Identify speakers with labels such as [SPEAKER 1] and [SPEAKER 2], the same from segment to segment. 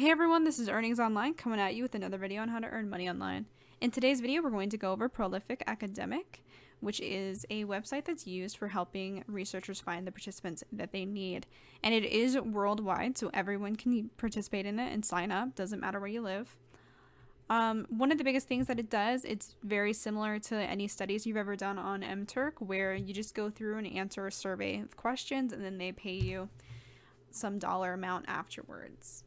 [SPEAKER 1] Hey everyone, this is Earnings Online coming at you with another video on how to earn money online. In today's video, we're going to go over Prolific Academic, which is a website that's used for helping researchers find the participants that they need. And it is worldwide, so everyone can participate in it and sign up, doesn't matter where you live. One of the biggest things that it does, it's very similar to any studies you've ever done on MTurk, where you just go through and answer a survey of questions and then they pay you some dollar amount afterwards.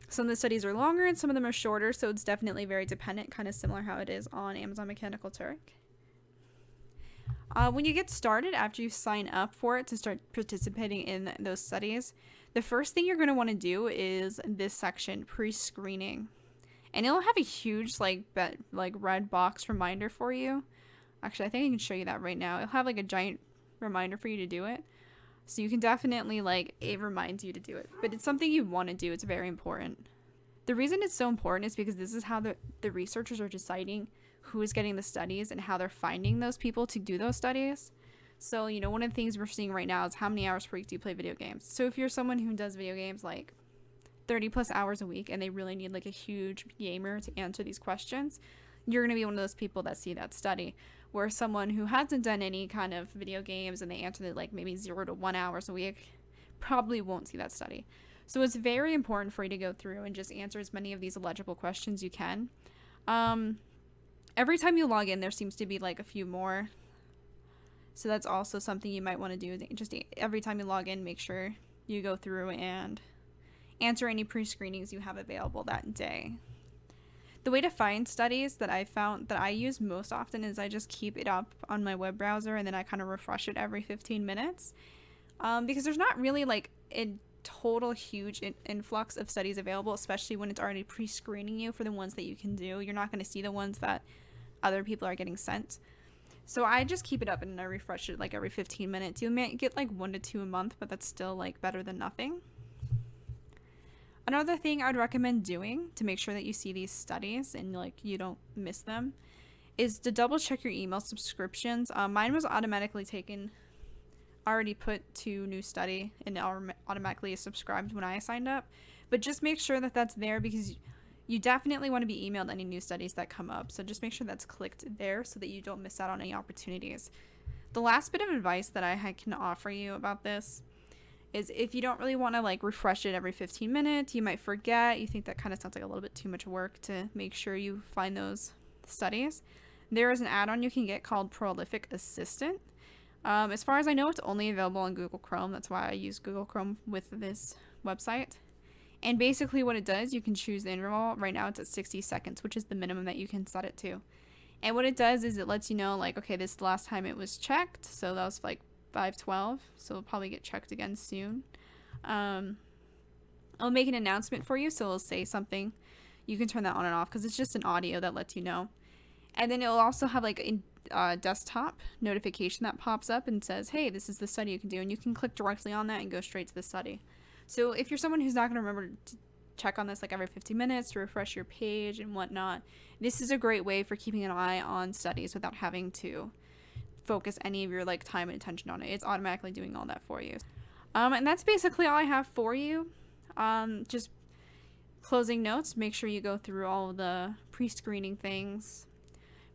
[SPEAKER 1] Some of the studies are longer and some of them are shorter, so it's definitely very dependent, kind of similar how it is on Amazon Mechanical Turk. When you get started, after you sign up for it to start participating in those studies, the first thing you're going to want to do is this section, Prescreening. And it'll have a huge red box reminder for you. Actually, I think I can show you that right now. It'll have like a giant reminder for you to do it. So you can definitely, it reminds you to do it. But it's something you want to do. It's very important. The reason it's so important is because this is how the researchers are deciding who is getting the studies and how they're finding those people to do those studies. So, one of the things we're seeing right now is how many hours per week do you play video games? So if you're someone who does video games 30 plus hours a week and they really need a huge gamer to answer these questions, you're going to be one of those people that see that study. Where someone who hasn't done any kind of video games and they answer it maybe 0 to 1 hours a week probably won't see that study. So it's very important for you to go through and just answer as many of these eligible questions you can. Every time you log in, there seems to be a few more. So that's also something you might want to do. Just every time you log in, make sure you go through and answer any pre-screenings you have available that day. The way to find studies that I found that I use most often is I just keep it up on my web browser and then I kind of refresh it every 15 minutes. Because there's not really a total huge influx of studies available, especially when it's already pre-screening you for the ones that you can do. You're not going to see the ones that other people are getting sent. So I just keep it up and I refresh it every 15 minutes. You may get 1 to 2 a month, but that's still better than nothing. Another thing I would recommend doing to make sure that you see these studies and you don't miss them is to double check your email subscriptions. Mine was automatically already put to new study and automatically subscribed when I signed up. But just make sure that that's there because you definitely want to be emailed any new studies that come up. So just make sure that's clicked there so that you don't miss out on any opportunities. The last bit of advice that I can offer you about this is if you don't really want to refresh it every 15 minutes, you might forget, you think that kind of sounds like a little bit too much work to make sure you find those studies. There is an add-on you can get called Prolific Assistant. As far as I know, it's only available on Google Chrome. That's why I use Google Chrome with this website. And basically what it does, you can choose the interval. Right now it's at 60 seconds, which is the minimum that you can set it to. And what it does is it lets you know okay, this is the last time it was checked. So that was 5:12, so it'll probably get checked again soon. I'll make an announcement for you, so it'll say something. You can turn that on and off because it's just an audio that lets you know. And then it'll also have a desktop notification that pops up and says, hey, this is the study you can do, and you can click directly on that and go straight to the study. So if you're someone who's not going to remember to check on this every 15 minutes to refresh your page and whatnot, this is a great way for keeping an eye on studies without having to focus any of your time and attention on it. It's automatically doing all that for you. And that's basically all I have for you. Just closing notes, make sure you go through all of the pre-screening things.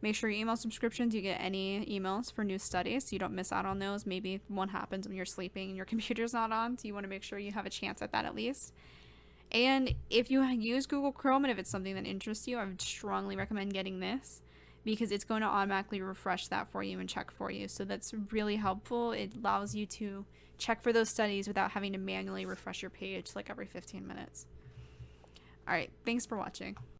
[SPEAKER 1] Make sure your email subscriptions, you get any emails for new studies so you don't miss out on those. Maybe one happens when you're sleeping and your computer's not on, so you want to make sure you have a chance at that at least. And if you use Google Chrome and if it's something that interests you, I would strongly recommend getting this, because it's going to automatically refresh that for you and check for you. So that's really helpful. It allows you to check for those studies without having to manually refresh your page every 15 minutes. All right, thanks for watching.